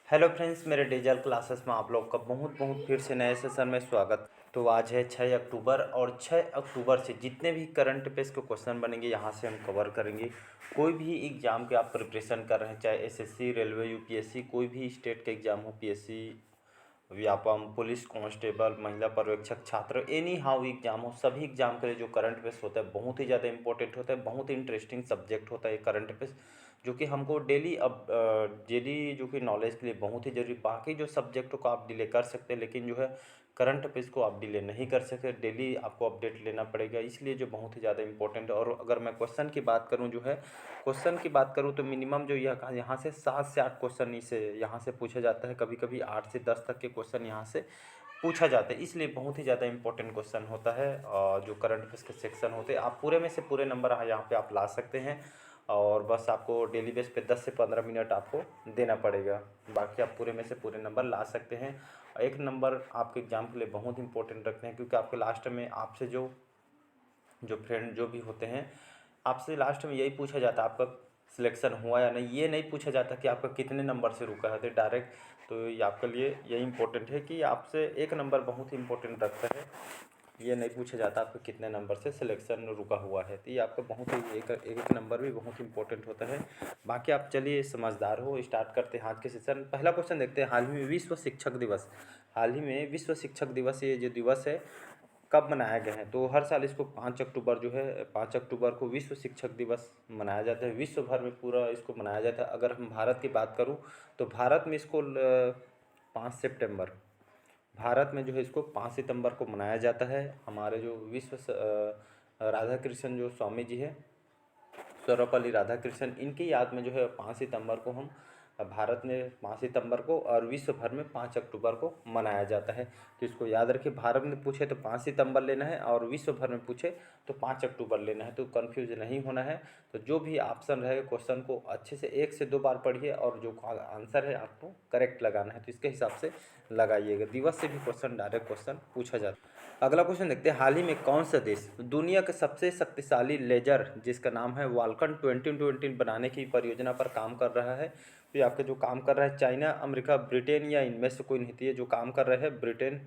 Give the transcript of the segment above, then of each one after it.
Hello friends, मेरे digital classes में आप लोग का बहुत बहुत फिर से नए सेशन में स्वागत। तो आज है 6 अक्टूबर और 6 अक्टूबर से जितने भी करंट अफेयर्स के क्वेश्चन बनेंगे यहाँ से हम कवर करेंगे। कोई भी एग्ज़ाम के आप प्रिपरेशन कर रहे हैं, चाहे एसएससी, रेलवे, यूपीएससी, कोई भी स्टेट का एग्ज़ाम हो, पीएससी, व्यापम, पुलिस कांस्टेबल, महिला पर्यवेक्षक, छात्र, एनी हाउ एग्जाम हो, सभी एग्जाम के लिए जो करंट अफेयर्स होता है बहुत ही ज़्यादा इंपॉर्टेंट होता है। बहुत ही इंटरेस्टिंग सब्जेक्ट होता है करंट अफेयर्स, जो कि हमको डेली जो कि नॉलेज के लिए बहुत ही जरूरी। बाकी जो सब्जेक्टों को आप डिले कर सकते हैं, लेकिन जो है करंट अफेयर्स को आप डिले नहीं कर सकते। डेली आपको अपडेट लेना पड़ेगा, इसलिए जो बहुत ही ज़्यादा इंपॉर्टेंट है। और अगर मैं क्वेश्चन की बात करूँ तो मिनिमम जो यहाँ से 7 से 8 क्वेश्चन इसे यहाँ से पूछा जाता है। कभी कभी 8 से 10 तक के क्वेश्चन यहाँ से पूछा जाता है, इसलिए बहुत ही ज़्यादा इंपॉर्टेंट क्वेश्चन होता है। जो करंट अफेयर्स के सेक्शन होते हैं, आप पूरे में से पूरे नंबर यहाँ पे आप ला सकते हैं। और बस आपको डेली बेस पे 10 से 15 मिनट आपको देना पड़ेगा, बाकी आप पूरे में से पूरे नंबर ला सकते हैं। एक नंबर आपके एग्जाम के लिए बहुत इंपॉर्टेंट रखते हैं, क्योंकि आपके लास्ट में आपसे जो जो फ्रेंड जो भी होते हैं, आपसे लास्ट में यही पूछा जाता है आपका सिलेक्शन हुआ या नहीं। ये नहीं पूछा जाता कि आपका कितने नंबर से रुका है, तो डायरेक्ट तो ये आपके लिए यही इंपॉर्टेंट है कि आपसे एक नंबर बहुत ही इंपॉर्टेंट रखता है। ये नहीं पूछा जाता आपका कितने नंबर से सिलेक्शन रुका हुआ है, तो ये आपका बहुत ही एक नंबर भी बहुत इंपॉर्टेंट होता है। बाकी आप चलिए समझदार हो, स्टार्ट करते हैं आज के सेशन। पहला क्वेश्चन देखते हैं। हाल ही में विश्व शिक्षक दिवस, ये जो दिवस है कब मनाया गया है? तो हर साल इसको 5 अक्टूबर जो है 5 अक्टूबर को विश्व शिक्षक दिवस मनाया जाता है। विश्व भर में पूरा इसको मनाया जाता है। अगर हम भारत की बात करूं तो भारत में इसको 5 सितंबर, भारत में जो है इसको 5 सितंबर को मनाया जाता है। हमारे जो राधा कृष्ण जो स्वामी जी है, सर्वपल्ली राधाकृष्णन, इनकी याद में जो है 5 सितंबर को हम भारत में 5 सितंबर को और विश्व भर में 5 अक्टूबर को मनाया जाता है। तो इसको याद रखिए, भारत में पूछे तो 5 सितंबर लेना है और विश्व भर में पूछे तो 5 अक्टूबर लेना है, तो कंफ्यूज नहीं होना है। तो जो भी ऑप्शन रहेगा क्वेश्चन को अच्छे से 1 से 2 बार पढ़िए और जो आंसर है आपको करेक्ट लगाना है, तो इसके हिसाब से लगाइएगा। दिवस से भी क्वेश्चन डायरेक्ट क्वेश्चन पूछा जाता है। अगला क्वेश्चन देखते हैं। हाल ही में कौन सा देश दुनिया के सबसे शक्तिशाली लेजर जिसका नाम है वाल्कन 2020 बनाने की परियोजना पर काम कर रहा है? तो ये आपका जो काम कर रहा है चाइना, अमेरिका, ब्रिटेन या इनमें से कोई नहीं थी। ये जो काम कर रहे हैं ब्रिटेन।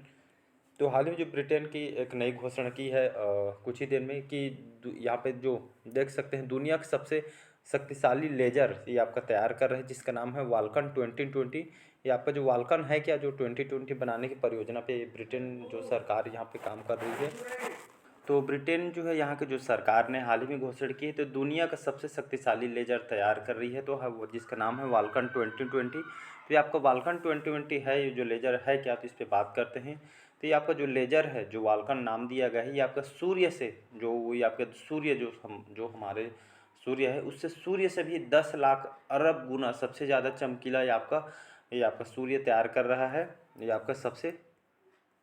तो हाल ही में जो ब्रिटेन की एक नई घोषणा की है कुछ ही देर में कि यहाँ पे जो देख सकते हैं दुनिया के सबसे शक्तिशाली लेजर ये आपका तैयार कर रहे हैं, जिसका नाम है वाल्कन 2020। ये आपका जो वाल्कन है क्या, जो 2020 बनाने की परियोजना पे ब्रिटेन जो सरकार यहाँ पे काम कर रही है। तो ब्रिटेन जो है यहाँ की जो सरकार ने हाल ही में घोषणा की है, तो दुनिया का सबसे शक्तिशाली लेजर तैयार कर रही है, तो वो जिसका नाम है वाल्कन 2020। तो ये आपका वाल्कन 2020 है, ये जो लेजर है क्या, तो इस पर बात करते हैं। तो ये आपका जो लेजर है, जो वाल्कन नाम दिया गया है, ये आपका सूर्य से जो ये आपका सूर्य जो हमारे सूर्य है, उससे सूर्य से भी 10 लाख अरब गुना सबसे ज़्यादा चमकीला ये आपका सूर्य तैयार कर रहा है। ये आपका सबसे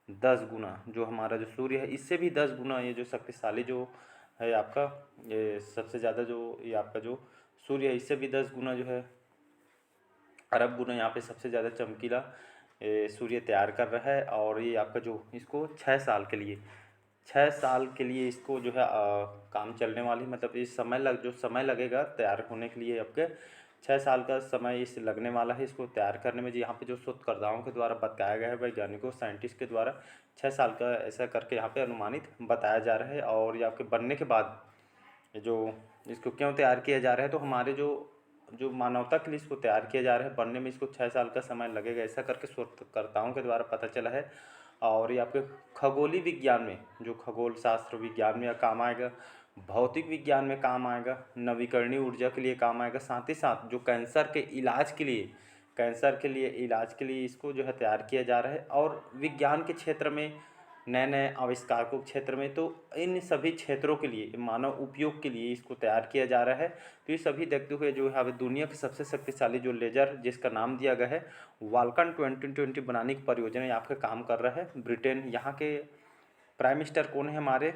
10 गुना जो हमारा जो सूर्य है, इससे भी 10 गुना ये जो शक्तिशाली जो है आपका, ये सबसे ज़्यादा जो ये आपका जो सूर्य है, इससे भी 10 गुना जो है अरब गुना यहाँ पे सबसे ज़्यादा चमकीला ये सूर्य तैयार कर रहा है। और ये आपका जो इसको 6 साल के लिए इसको जो है काम चलने वाली, मतलब इस जो समय लगेगा तैयार होने के लिए, आपके 6 साल का समय इस लगने वाला है इसको तैयार करने में। जी यहाँ पे जो शोधकर्ताओं के द्वारा बताया गया है, वैज्ञानिकों साइंटिस्ट के द्वारा 6 साल का ऐसा करके यहाँ पे अनुमानित बताया जा रहा है। और ये आपके बनने के बाद जो इसको क्यों तैयार किया जा रहा है, तो हमारे जो जो मानवता के लिए इसको तैयार किया जा रहा है, बनने में इसको 6 साल का समय लगेगा, ऐसा करके शोधकर्ताओं के द्वारा पता चला है। और ये आपके खगोलीय विज्ञान में, जो खगोल शास्त्र विज्ञान में काम आएगा, भौतिक विज्ञान में काम आएगा, नवीकरणीय ऊर्जा के लिए काम आएगा, साथ ही साथ जो कैंसर के लिए इसको जो है तैयार किया जा रहा है। और विज्ञान के क्षेत्र में नए नए आविष्कारकों के क्षेत्र में, तो इन सभी क्षेत्रों के लिए मानव उपयोग के लिए इसको तैयार किया जा रहा है। तो ये सभी देखते हुए जो है दुनिया के सबसे शक्तिशाली जो लेजर जिसका नाम दिया गया है वाल्कन 2020 बनाने की परियोजना यहाँ पे काम कर रहा है ब्रिटेन। यहाँ के प्राइम मिनिस्टर कौन है हमारे?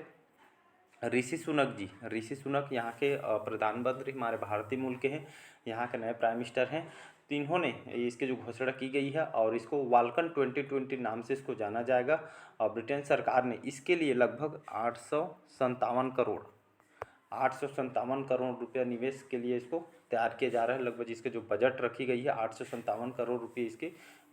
ऋषि सुनक यहाँ के प्रधानमंत्री हमारे भारतीय मूल के हैं, यहाँ के नए प्राइम मिनिस्टर हैं। तो इन्होंने इसकी जो घोषणा की गई है और इसको वाल्कन 2020 नाम से इसको जाना जाएगा। और ब्रिटेन सरकार ने इसके लिए लगभग 857 करोड़ रुपया निवेश के लिए इसको तैयार किया जा रहा है। लगभग इसके जो बजट रखी गई है 857 करोड़ रुपये इसकी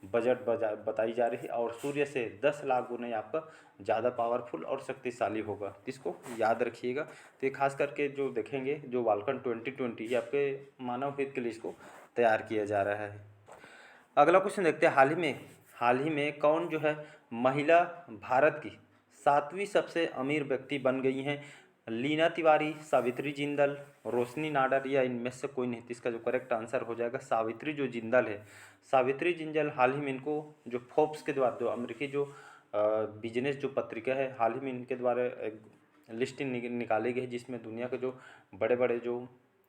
बजट बताई जा रही है और सूर्य से 10 लाख गुना आपका ज़्यादा पावरफुल और शक्तिशाली होगा, इसको याद रखिएगा। तो ये खास करके जो देखेंगे जो वाल्कन 2020 ये आपके मानव हित के लिए इसको तैयार किया जा रहा है। अगला क्वेश्चन देखते हैं, हाल ही में कौन जो है महिला भारत की 7वीं सबसे अमीर व्यक्ति बन गई हैं? लीना तिवारी, सावित्री जिंदल, रोशनी नाडर या इनमें से कोई नहीं? इसका जो करेक्ट आंसर हो जाएगा सावित्री जो जिंदल है। सावित्री जिंदल हाल ही में इनको जो फोर्ब्स के द्वारा, जो अमेरिकी जो बिजनेस जो पत्रिका है, हाल ही में इनके द्वारा एक लिस्ट निकाली गई जिसमें दुनिया के जो बड़े बड़े जो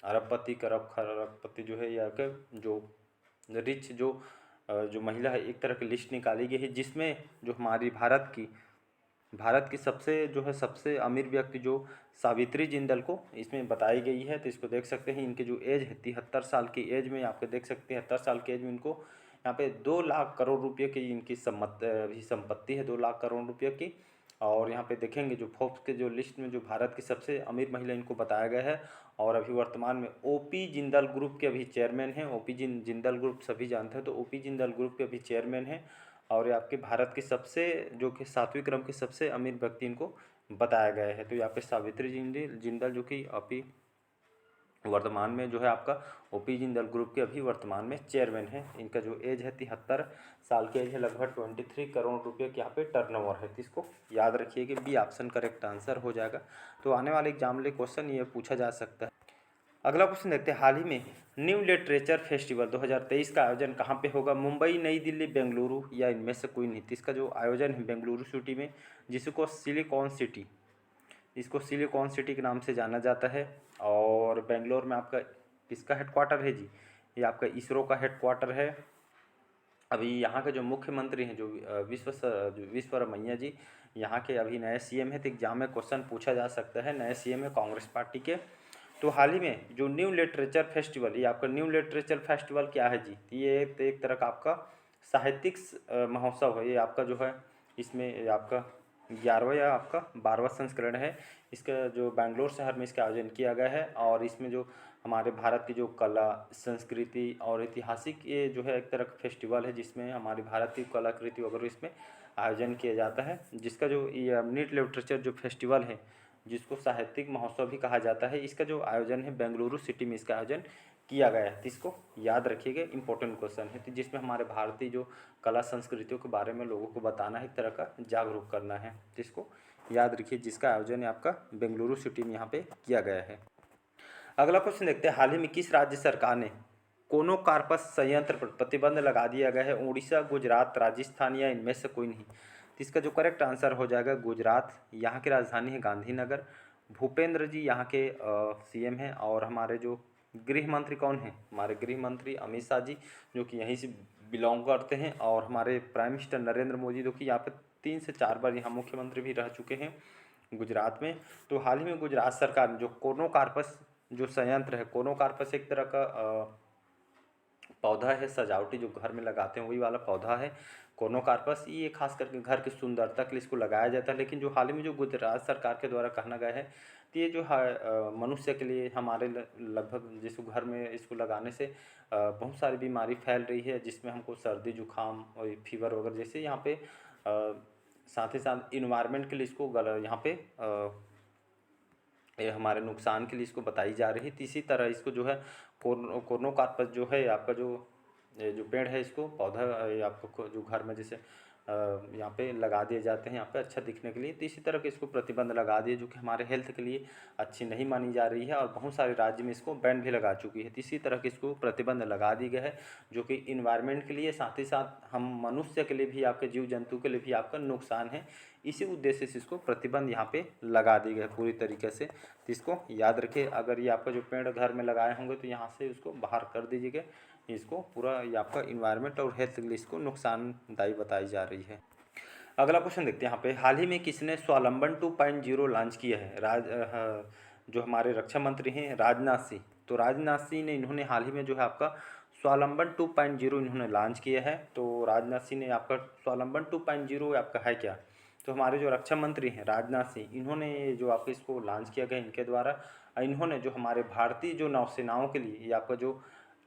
अरबपति खरबपति जो है या जो रिच जो महिला है, एक तरह की लिस्ट निकाली गई है जिसमें जो हमारी भारत की सबसे अमीर व्यक्ति जो सावित्री जिंदल को इसमें बताई गई है। तो इसको देख सकते हैं, इनकी जो एज है 73 साल की एज में आपको देख सकते हैं, 73 साल की एज में इनको यहाँ पे 2 लाख करोड़ रुपये की इनकी संपत्ति है, 2 लाख करोड़ रुपये की। और यहाँ पे देखेंगे जो फोर्ब्स के जो लिस्ट में जो भारत की सबसे अमीर महिला इनको बताया गया है। और अभी वर्तमान में ओपी जिंदल ग्रुप के अभी चेयरमैन हैं। ओपी जिंदल ग्रुप सभी जानते हैं, तो ओपी जिंदल ग्रुप के अभी चेयरमैन हैं और ये आपके भारत के सबसे जो कि 7वीं क्रम के सबसे अमीर व्यक्ति इनको बताया गया है। तो यहाँ पे सावित्री जिंदल जो कि अभी वर्तमान में जो है आपका ओपी जिंदल ग्रुप के अभी वर्तमान में चेयरमैन है। इनका जो एज है 73 साल की एज है, लगभग 23 करोड़ रुपये की यहाँ पे टर्नओवर है। तो इसको याद रखिए कि बी ऑप्शन करेक्ट आंसर हो जाएगा। तो आने वाले एग्जाम में क्वेश्चन ये पूछा जा सकता है। अगला क्वेश्चन देखते हैं, हाल ही में न्यू लिटरेचर फेस्टिवल 2023 का आयोजन कहाँ पे होगा? मुंबई, नई दिल्ली, बेंगलुरु या इनमें से कोई नहीं? इसका जो आयोजन है बेंगलुरु सिटी में, जिसको सिलिकॉन सिटी के नाम से जाना जाता है। और बेंगलोर में आपका किसका हेडक्वार्टर है जी? ये आपका इसरो का हेडक्वार्टर है। अभी यहाँ के जो मुख्यमंत्री हैं जो विश्वरमैया जी, यहाँ के अभी नए सीएम है। तो एग्जाम में क्वेश्चन पूछा जा सकता है, नए सीएम है कांग्रेस पार्टी के। तो हाल ही में जो न्यू लिटरेचर फेस्टिवल, ये आपका न्यू लिटरेचर फेस्टिवल क्या है जी? तो ये एक तरह का आपका साहित्यिक महोत्सव है। ये आपका जो है इसमें आपका 11वां या आपका 12वां संस्करण है। इसका जो बेंगलोर शहर में इसका आयोजन किया गया है और इसमें जो हमारे भारत की जो कला, संस्कृति और ऐतिहासिक ये जो है एक तरह का फेस्टिवल है जिसमें हमारी भारत की कलाकृति वगैरह इसमें आयोजन किया जाता है। जिसका जो ये न्यू लिटरेचर जो फेस्टिवल है, जिसको साहित्यिक महोत्सव भी कहा जाता है, इसका जो आयोजन है बेंगलुरु सिटी में इसका आयोजन किया गया है। तो इसको याद रखिएगा, इंपॉर्टेंट क्वेश्चन है। तो जिसमें हमारे भारतीय जो कला संस्कृतियों के बारे में लोगों को बताना है, एक तरह का जागरूक करना है। तो इसको याद रखिए, जिसका आयोजन है आपका बेंगलुरु सिटी में यहाँ पे किया गया है। अगला क्वेश्चन देखते हैं, हाल ही में किस राज्य सरकार ने कोनोकार्पस संयंत्र पर प्रतिबंध लगा दिया गया है? उड़ीसा, गुजरात, राजस्थान या इनमें से कोई नहीं? तो इसका जो करेक्ट आंसर हो जाएगा गुजरात। यहाँ की राजधानी है गांधीनगर। भूपेंद्र जी यहाँ के सीएम हैं और हमारे जो गृह मंत्री कौन हैं? हमारे गृह मंत्री अमित शाह जी, जो कि यहीं से बिलोंग करते हैं। और हमारे प्राइम मिनिस्टर नरेंद्र मोदी, जो कि यहाँ पर 3 से 4 बार यहाँ मुख्यमंत्री भी रह चुके हैं गुजरात में। तो हाल ही में गुजरात सरकार ने जो कोनोकार्पस जो संयंत्र है, कोनोकार्पस एक तरह का पौधा है सजावटी, जो घर में लगाते हैं वही वाला पौधा है कोनोकार्पस। ये खास करके घर की सुंदरता के लिए इसको लगाया जाता है। लेकिन जो हाल ही में जो गुजरात सरकार के द्वारा कहना गया है, तो ये जो है मनुष्य के लिए हमारे लगभग जिसको घर में इसको लगाने से बहुत सारी बीमारी फैल रही है, जिसमें हमको सर्दी जुकाम और फीवर वगैरह जैसे यहाँ पे साथ ही साथ इन्वायरमेंट के लिए इसको यहाँ पे ये हमारे नुकसान के लिए इसको बताई जा रही है। तो इसी तरह इसको जो है कोर्नोकार्पस जो है आपका जो पेड़ है, इसको पौधा आपको जो घर में जैसे यहाँ पे लगा दिए जाते हैं यहाँ पे अच्छा दिखने के लिए। तो इसी तरह के इसको प्रतिबंध लगा दिए, जो कि हमारे हेल्थ के लिए अच्छी नहीं मानी जा रही है और बहुत सारे राज्य में इसको बैन भी लगा चुकी है। तो इसी तरह के इसको प्रतिबंध लगा दी गया है, जो कि इन्वायरमेंट के लिए साथ ही साथ हम मनुष्य के लिए भी, आपके जीव जंतु के लिए भी आपका नुकसान है। इसी उद्देश्य से इसको प्रतिबंध यहाँ पे लगा दी गई है पूरी तरीके से। तो इसको याद रखिए, अगर ये आपका जो पेड़ घर में लगाए होंगे तो यहाँ से उसको बाहर कर दीजिएगा। इसको पूरा ये आपका इन्वायरमेंट और हेल्थ के लिए इसको नुकसानदायी बताई जा रही है। अगला क्वेश्चन देखते हैं यहाँ पे, हाल ही में किसने स्वावलंबन 2.0 लॉन्च किया है? जो हमारे रक्षा मंत्री हैं राजनाथ सिंह। तो राजनाथ सिंह ने इन्होंने हाल ही में जो है आपका स्वावलंबन 2.0 इन्होंने लॉन्च किया है। तो राजनाथ सिंह ने आपका स्वावलंबन 2.0 आपका है क्या? तो हमारे जो रक्षा मंत्री हैं राजनाथ सिंह, इन्होंने जो आपको इसको लॉन्च किया गया इनके द्वारा। इन्होंने जो हमारे भारतीय जो नौसेनाओं के लिए ये आपका जो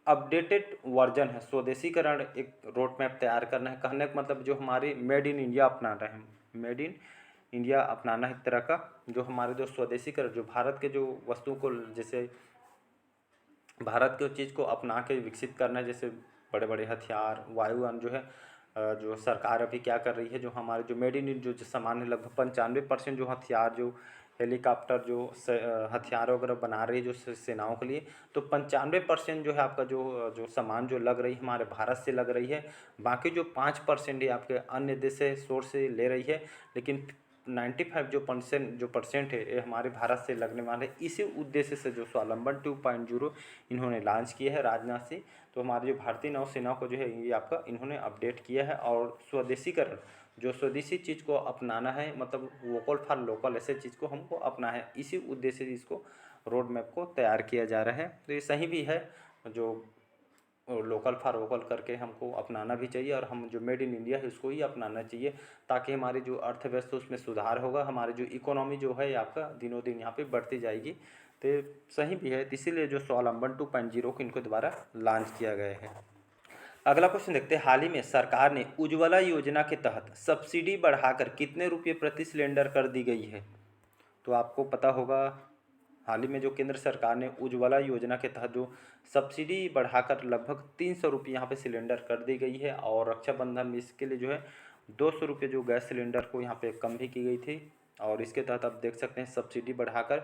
अपडेटेड वर्जन है, स्वदेशीकरण एक रोड मैप तैयार करना है। कहने का मतलब जो हमारी मेड इन इंडिया अपना रहे हैं, मेड इन इंडिया अपनाना है एक तरह का, जो हमारे जो स्वदेशीकरण जो भारत के जो वस्तुओं को, जैसे भारत के चीज़ को अपना के विकसित करना है, जैसे बड़े बड़े हथियार, वायुयान जो है जो सरकार अभी क्या कर रही है, जो हमारे जो मेड इन जो सामान है लगभग 95% जो हथियार, जो हेलीकॉप्टर, जो हथियार वगैरह बना रही है जो सेनाओं के लिए, तो 95% जो है आपका जो जो सामान जो लग रही है हमारे भारत से लग रही है। बाकी जो 5% ही आपके अन्य देश से सोर्स से ले रही है, लेकिन 95 जो परसेंट है ये हमारे भारत से लगने वाले। इसी उद्देश्य से जो स्वावलंबन 2.0 इन्होंने लॉन्च किया है राजनाथ सिंह। तो हमारे जो भारतीय नौसेना को जो है ये आपका इन्होंने अपडेट किया है। और स्वदेशीकरण जो स्वदेशी चीज़ को अपनाना है, मतलब वोकल फॉर लोकल, ऐसे चीज़ को हमको अपना है, इसी उद्देश्य से इसको रोड मैप को तैयार किया जा रहा है। तो ये सही भी है, जो लोकल फॉर वोकल करके हमको अपनाना भी चाहिए, और हम जो मेड इन इंडिया है उसको ही अपनाना चाहिए, ताकि हमारी जो अर्थव्यवस्था उसमें सुधार होगा, हमारी जो इकोनॉमी जो है आपका दिनों दिन यहाँ पे बढ़ती जाएगी। तो सही भी है, तो इसीलिए जो स्वावलंबन 2.0 को इनको दोबारा लॉन्च किया गया है। अगला क्वेश्चन देखते हैं, हाल ही में सरकार ने उज्ज्वला योजना के तहत सब्सिडी बढ़ाकर कितने रुपये प्रति सिलेंडर कर दी गई है? तो आपको पता होगा, हाल ही में जो केंद्र सरकार ने उज्ज्वला योजना के तहत जो सब्सिडी बढ़ाकर लगभग 300 रुपये यहाँ पे सिलेंडर कर दी गई है। और रक्षाबंधन में इसके लिए जो है 200 रुपये जो गैस सिलेंडर को यहाँ पे कम भी की गई थी। और इसके तहत आप देख सकते हैं सब्सिडी बढ़ाकर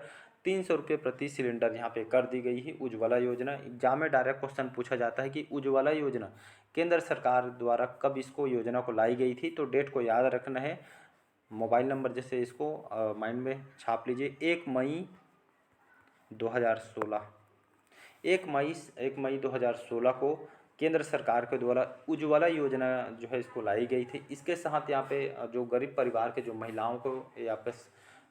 300 रुपये प्रति सिलेंडर यहाँ पे कर दी गई है उज्ज्वला योजना। एग्जाम में डायरेक्ट क्वेश्चन पूछा जाता है कि उज्ज्वला योजना केंद्र सरकार द्वारा कब इसको योजना को लाई गई थी, तो डेट को याद रखना है। मोबाइल नंबर जैसे इसको माइंड में छाप लीजिए, 1 मई 2016, 1 मई 2016 को केंद्र सरकार के द्वारा उज्ज्वला योजना जो है इसको लाई गई थी। इसके साथ यहाँ पे जो गरीब परिवार के जो महिलाओं को यहाँ पे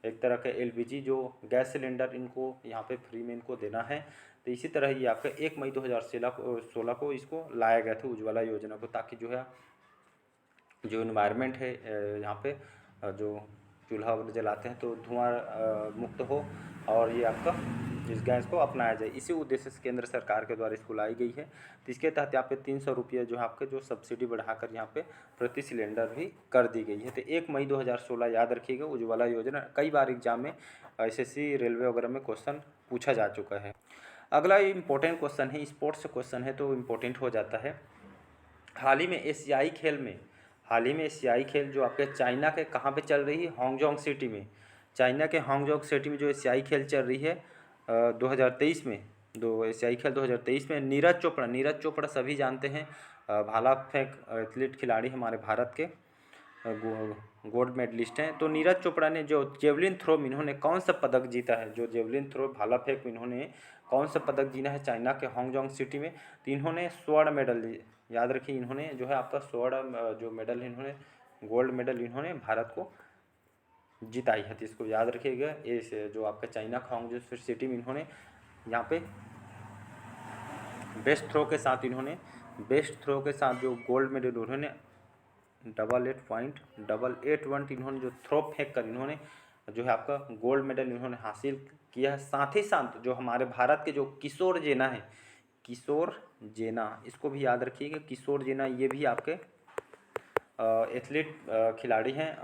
एक तरह का LPG जो गैस सिलेंडर इनको यहाँ पे फ्री में इनको देना है। तो इसी तरह ये आपका 1 मई 2016 को इसको लाया गया था उज्ज्वला योजना को, ताकि जो है जो इन्वायरमेंट है यहाँ पे जो चूल्हा वगैरह जलाते हैं तो धुआं मुक्त हो, और ये आपका इस गैस को अपनाया जाए। इसी उद्देश्य से केंद्र सरकार के द्वारा इसको लाई गई है। तो इसके तहत यहाँ पे 300 रुपये जो है आपके जो सब्सिडी बढ़ाकर यहाँ पे प्रति सिलेंडर भी कर दी गई है। तो 1 मई 2016 याद रखिएगा उज्ज्वला योजना। कई बार एग्जाम में SSC रेलवे वगैरह में क्वेश्चन पूछा जा चुका है। अगला इम्पोर्टेंट क्वेश्चन है, स्पोर्ट्स से क्वेश्चन है तो इम्पोर्टेंट हो जाता है। हाल ही में एशियाई खेल जो आपके चाइना के कहाँ पे चल रही है, हांगजोंग सिटी में। चाइना के हांगजोंग सिटी में जो एशियाई खेल चल रही है 2023 में, एशियाई खेल 2023 में नीरज चोपड़ा सभी जानते हैं, भाला फेंक एथलीट खिलाड़ी हमारे भारत के गोल्ड मेडलिस्ट हैं। तो नीरज चोपड़ा ने जो जेवलिन थ्रो में इन्होंने कौन सा पदक जीता है, जो जेवलिन थ्रो भाला फेंक में इन्होंने कौन सा पदक जीना है चाइना के हांगजोंग सिटी में, तो इन्होंने स्वर्ण मेडल, याद रखिए इन्होंने जो है आपका स्वर्ण जो मेडल इन्होंने गोल्ड मेडल इन्होंने भारत को जिताई है। तो इसको याद रखिएगा, इस जो आपका चाइना का हांगजोंग सिटी में इन्होंने यहाँ पे बेस्ट थ्रो के साथ जो गोल्ड मेडल उन्होंने 88.881 इन्होंने जो थ्रो फेंक कर इन्होंने जो है आपका गोल्ड मेडल इन्होंने हासिल किया है। साथ ही साथ जो हमारे भारत के जो किशोर जेना इसको भी याद रखिएगा, किशोर जेना ये भी आपके एथलीट खिलाड़ी हैं,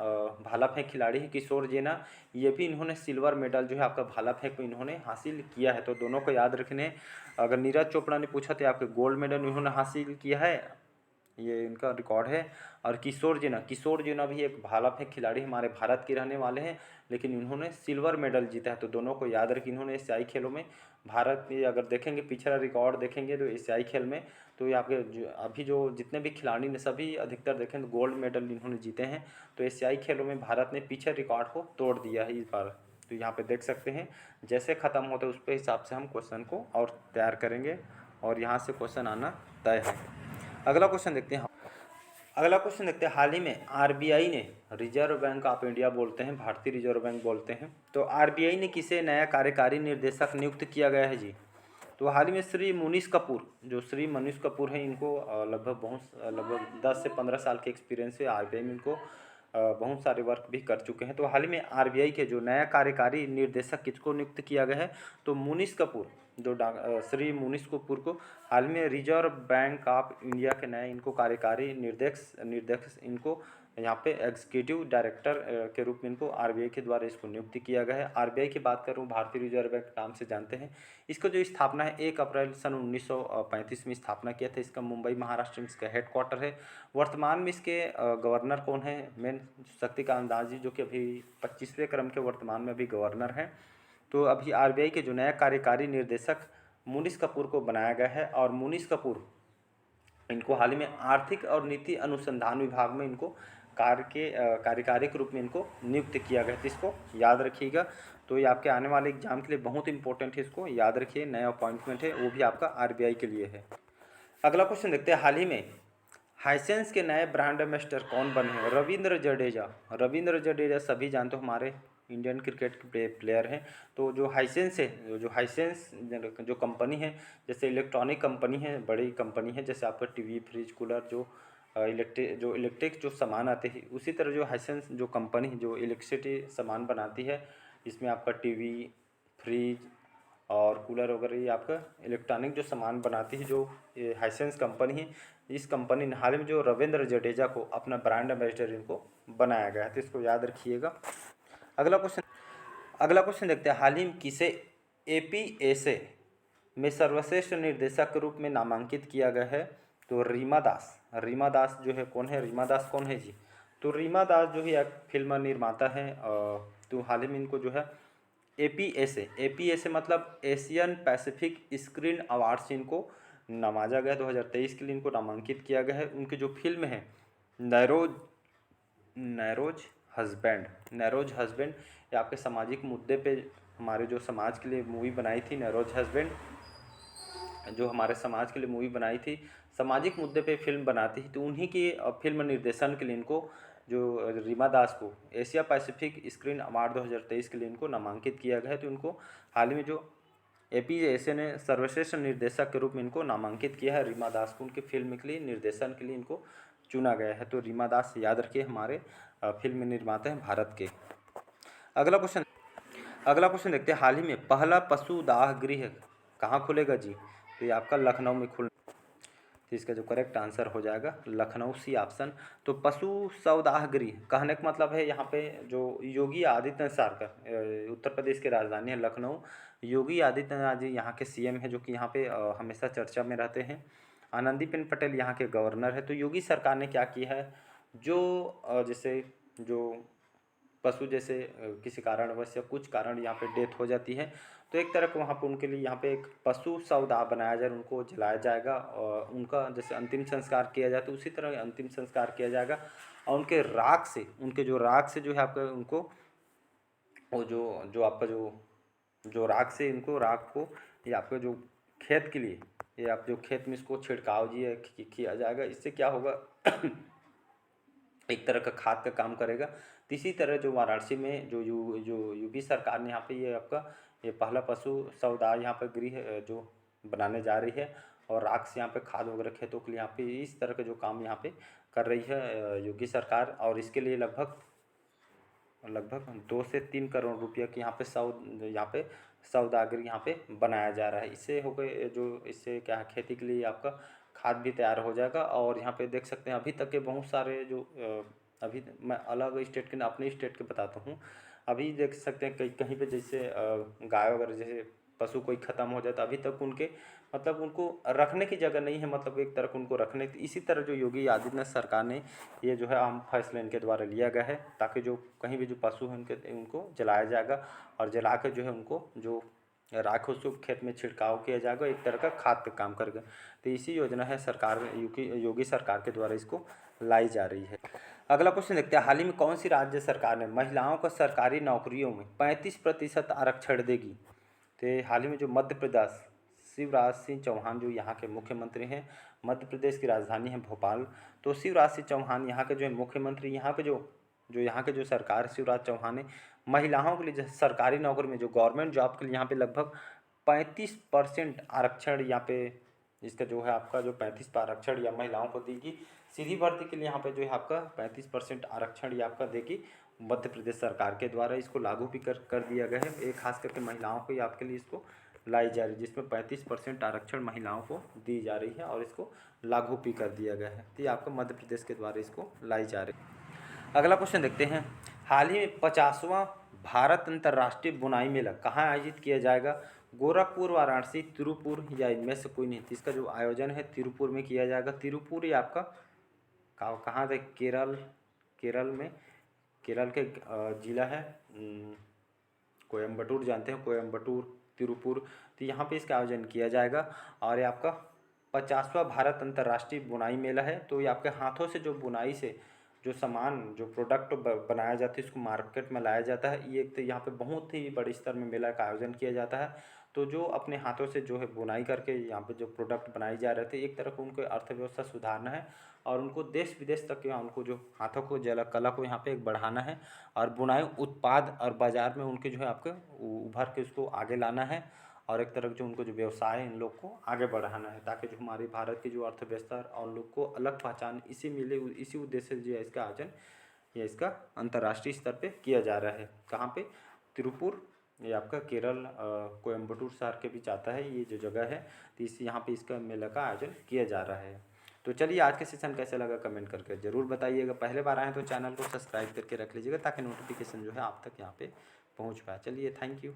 भाला फेंक खिलाड़ी हैं किशोर जेना। ये भी इन्होंने सिल्वर मेडल जो है आपका भाला फेंक में इन्होंने हासिल किया है। तो दोनों को याद रखने। अगर नीरज चोपड़ा ने पूछा तो आपके गोल्ड मेडल इन्होंने हासिल किया है, ये इनका रिकॉर्ड है। और किशोर जेना भी एक भाला फेंक खिलाड़ी हमारे भारत के रहने वाले हैं, लेकिन इन्होंने सिल्वर मेडल जीता है। तो दोनों को याद रखिए, इन्होंने एशियाई खेलों में भारत में अगर देखेंगे पिछला रिकॉर्ड देखेंगे तो एशियाई खेल में तो ये आपके अभी जो जितने भी खिलाड़ी ने सभी अधिकतर देखें तो गोल्ड मेडल इन्होंने जीते हैं। तो एशियाई खेलों में भारत ने पीछे रिकॉर्ड को तोड़ दिया है इस बार। तो यहाँ पे देख सकते हैं, जैसे ख़त्म होता है उस पर हिसाब से हम क्वेश्चन को और तैयार करेंगे, और यहाँ से क्वेश्चन आना तय है। अगला क्वेश्चन देखते हैं, हाल ही में RBI ने, रिजर्व बैंक ऑफ इंडिया बोलते हैं, भारतीय रिजर्व बैंक बोलते हैं, तो RBI ने किसे नया कार्यकारी निर्देशक नियुक्त किया गया है जी? तो हाल ही में श्री मनीष कपूर हैं, इनको लगभग 10 से 15 साल के एक्सपीरियंस है RBI में, इनको बहुत सारे वर्क भी कर चुके हैं। तो हाल ही में आरबीआई के जो नया कार्यकारी निर्देशक किसको नियुक्त किया गया है, तो मुनीष कपूर, जो श्री मुनीष कपूर को हाल में रिजर्व बैंक ऑफ इंडिया के नए इनको कार्यकारी निर्देशक इनको यहाँ पे एग्जीक्यूटिव डायरेक्टर के रूप में इनको आरबीआई के द्वारा इसको नियुक्त किया गया है। आरबीआई की बात करूँ, भारतीय रिजर्व बैंक नाम से जानते हैं। इसको जो स्थापना है 1 अप्रैल सन 1935 में स्थापना किया था। इसका मुंबई महाराष्ट्र में इसका हेडक्वार्टर है। वर्तमान में इसके गवर्नर कौन है, मेन शक्तिकांत दास जी, जो कि अभी 25वें क्रम के वर्तमान में अभी गवर्नर हैं। तो अभी आरबीआई के जो नया कार्यकारी निर्देशक मुनीष कपूर को बनाया गया है, और मुनीष कपूर इनको हाल ही में आर्थिक और नीति अनुसंधान विभाग में इनको कार्यकारी के रूप में इनको नियुक्त किया गया। तो इसको याद रखिएगा। तो ये आपके आने वाले एग्जाम के लिए बहुत इंपॉर्टेंट है, इसको याद रखिए। नया अपॉइंटमेंट है, वो भी आपका आरबीआई के लिए है। अगला क्वेश्चन देखते हैं, हाल ही में हाइसेंस के नए ब्रांड एम्बेसडर कौन बने हैं? रविंद्र जडेजा। रविंद्र जडेजा सभी जानते हो, हमारे इंडियन क्रिकेट के प्लेयर हैं। तो जो हाइसेंस है, जो हाइसेंस जो कंपनी है, जैसे इलेक्ट्रॉनिक कंपनी है, बड़ी कंपनी है, जैसे आपका टीवी, फ्रिज, कूलर, जो इलेक्ट्रिक जो सामान आते हैं, उसी तरह जो हाइसेंस जो कंपनी जो इलेक्ट्रिसिटी सामान बनाती है, इसमें आपका टीवी, फ्रिज और कूलर वगैरह, ये आपका इलेक्ट्रॉनिक जो सामान बनाती है, जो हाइसेंस कंपनी है, इस कंपनी ने हाल में जो रविंद्र जडेजा को अपना ब्रांड एम्बेसडर इनको बनाया गया है। तो इसको याद रखिएगा। अगला क्वेश्चन देखते हैं, हाल ही में किसे एपीएसए में सर्वश्रेष्ठ निर्देशक के रूप में नामांकित किया गया है? तो रीमा दास। रीमा दास जो है कौन है, रीमा दास कौन है जी? तो रीमा दास जो है एक फिल्म निर्माता है। तो हाल ही में इनको जो है एपीएसए मतलब एशियन पैसिफिक स्क्रीन अवार्ड से इनको नवाजा गया। 2023 के लिए इनको नामांकित किया गया है। उनकी जो फिल्म है नैरोज हस्बैंड, ये आपके सामाजिक मुद्दे पे, हमारे जो समाज के लिए मूवी बनाई थी नैरोज हस्बैंड, जो हमारे समाज के लिए मूवी बनाई थी, सामाजिक मुद्दे पे फिल्म बनाती थी। तो उन्हीं की फिल्म निर्देशन के लिए इनको, जो रीमा दास को एशिया पैसिफिक स्क्रीन अवार्ड 2023 के लिए इनको नामांकित किया गया है। तो इनको हाल ही में जो एपीएसए ने सर्वश्रेष्ठ निर्देशक के रूप में इनको नामांकित किया है। रीमा दास को उनकी फिल्म के लिए निर्देशन के लिए इनको चुना गया है। तो रीमा दास याद रखिए, हमारे फिल्म निर्माता हैं भारत के। अगला क्वेश्चन देखते हैं, हाल ही में पहला पशु दाह गृह कहाँ खुलेगा जी? तो ये आपका लखनऊ में खुल, तो इसका जो करेक्ट आंसर हो जाएगा लखनऊ, सी ऑप्शन। तो पशु सौदाह गृह कहने का मतलब है, यहाँ पे जो योगी आदित्यनाथ सरकार, उत्तर प्रदेश की राजधानी है लखनऊ। योगी आदित्यनाथ जी यहाँ के सीएम है, जो कि यहाँ पे हमेशा चर्चा में रहते हैं। आनंदीबेन पटेल यहाँ के गवर्नर है। तो योगी सरकार ने क्या किया है, जो जैसे जो पशु जैसे किसी कारणवश या कुछ कारण यहाँ पे डेथ हो जाती है, तो एक तरह का वहाँ पे उनके लिए यहाँ पे एक पशु सौदा बनाया जाए, उनको जलाया जाएगा और उनका जैसे अंतिम संस्कार किया जाए, तो उसी तरह अंतिम संस्कार किया जाएगा। और उनके राख से, उनके जो राख से जो है आपका उनको, वो जो आपका जो राख से, इनको राख को, ये आपका जो खेत के लिए, ये आप जो खेत में इसको छिड़काव जी किया जाएगा। इससे क्या होगा एक तरह का खाद का काम करेगा। तो इसी तरह जो वाराणसी में जो यूपी सरकार ने यहाँ पे ये आपका ये पहला पशु सौदा यहाँ पर गृह जो बनाने जा रही है, और राख से यहाँ पे खाद वगैरह खेतों के लिए यहाँ पे इस तरह के जो काम यहाँ पे कर रही है योगी सरकार। और इसके लिए लगभग 2 से 3 करोड़ रुपये की यहाँ पे सौदागर यहाँ पे बनाया जा रहा है। इससे हो गए जो, इससे क्या है, खेती के लिए आपका खाद भी तैयार हो जाएगा। और यहाँ पे देख सकते हैं अभी तक के बहुत सारे जो अभी मैं अलग स्टेट के, अपने स्टेट के बताता हूँ। अभी देख सकते हैं कहीं पे जैसे गाय वगैरह जैसे पशु कोई ख़त्म हो जाए, तो अभी तक उनके मतलब उनको रखने की जगह नहीं है, मतलब एक तरह उनको रखने। इसी तरह जो योगी आदित्यनाथ सरकार ने ये जो है अहम फैसला इनके द्वारा लिया गया है, ताकि जो कहीं भी जो पशु हैं उनको जलाया जाएगा, और जला के जो है उनको जो राख उसको खेत में छिड़काव किया जाएगा, एक तरह का खाद का काम करेगा। तो इसी योजना है सरकार योगी सरकार के द्वारा इसको लाई जा रही है। अगला क्वेश्चन देखते हैं, हाल ही में कौन सी राज्य सरकार ने महिलाओं को सरकारी नौकरियों में 35% आरक्षण देगी? तो हाल ही में जो मध्य प्रदेश, शिवराज सिंह चौहान जो यहाँ के मुख्यमंत्री हैं, मध्य प्रदेश की राजधानी है भोपाल। तो शिवराज सिंह चौहान यहाँ के जो है मुख्यमंत्री, यहाँ पे यहाँ के जो सरकार शिवराज चौहान ने महिलाओं के लिए सरकारी नौकरी में जो गवर्नमेंट जॉब के लिए यहाँ पे लगभग 35% आरक्षण यहाँ पे इसका जो है आपका जो 35 आरक्षण या महिलाओं को देगी। सीधी भर्ती के लिए यहाँ पे जो है आपका 35% आरक्षण ये आपका देगी मध्य प्रदेश सरकार के द्वारा। इसको लागू भी कर दिया गया है। एक खास करके महिलाओं को ही आपके लिए इसको लाई जा रही है, जिसमें 35% आरक्षण महिलाओं को दी जा रही है और इसको लागू भी कर दिया गया है। तो ये आपका मध्य प्रदेश के द्वारा इसको लाई जा रही है। अगला क्वेश्चन देखते हैं, हाल ही में 50वां भारत अंतर्राष्ट्रीय बुनाई मेला कहाँ आयोजित किया जाएगा? गोरखपुर, वाराणसी, तिरुपुर या इनमें से कोई नहीं। तो इसका जो आयोजन है तिरुपुर में किया जाएगा। तिरुपुर ये आपका कहाँ है? केरल में, केरल के जिला है कोयम्बटूर, जानते हैं कोयम्बटूर, तिरुपुर। तो यहाँ पे इसका आयोजन किया जाएगा। और ये आपका 50वां भारत अंतर्राष्ट्रीय बुनाई मेला है। तो ये आपके हाथों से जो बुनाई से जो सामान जो प्रोडक्ट बनाया जाता है इसको मार्केट में लाया जाता है। ये तो यहाँ पे बहुत ही बड़े स्तर में मेला का आयोजन किया जाता है। तो जो अपने हाथों से जो है बुनाई करके यहाँ पे जो प्रोडक्ट बनाए जा रहे थे, एक तरह को उनको अर्थव्यवस्था सुधारना है और उनको देश विदेश तक यहाँ उनको जो हाथों को कला को यहाँ पे एक बढ़ाना है और बुनाई उत्पाद और बाज़ार में उनके जो है आपके उभर के उसको आगे लाना है और एक तरह जो उनको जो व्यवसाय है इन लोग को आगे बढ़ाना है, ताकि जो हमारे भारत की जो अर्थव्यवस्था और लोग को अलग पहचान इसी मिले, इसी उद्देश्य से जो है इसका आयोजन या इसका अंतर्राष्ट्रीय स्तर पे किया जा रहा है। कहाँ पे? तिरुपुर, ये आपका केरल कोयम्बटूर शहर के बीच आता है ये जो जगह है। तो इस यहाँ पे इसका मेला का आयोजन किया जा रहा है। तो चलिए आज का सेशन कैसा लगा कमेंट करके ज़रूर बताइएगा। पहले बार आए तो चैनल को सब्सक्राइब करके रख लीजिएगा ताकि नोटिफिकेशन जो है आप तक यहाँ पे पहुँच पाए। चलिए, थैंक यू।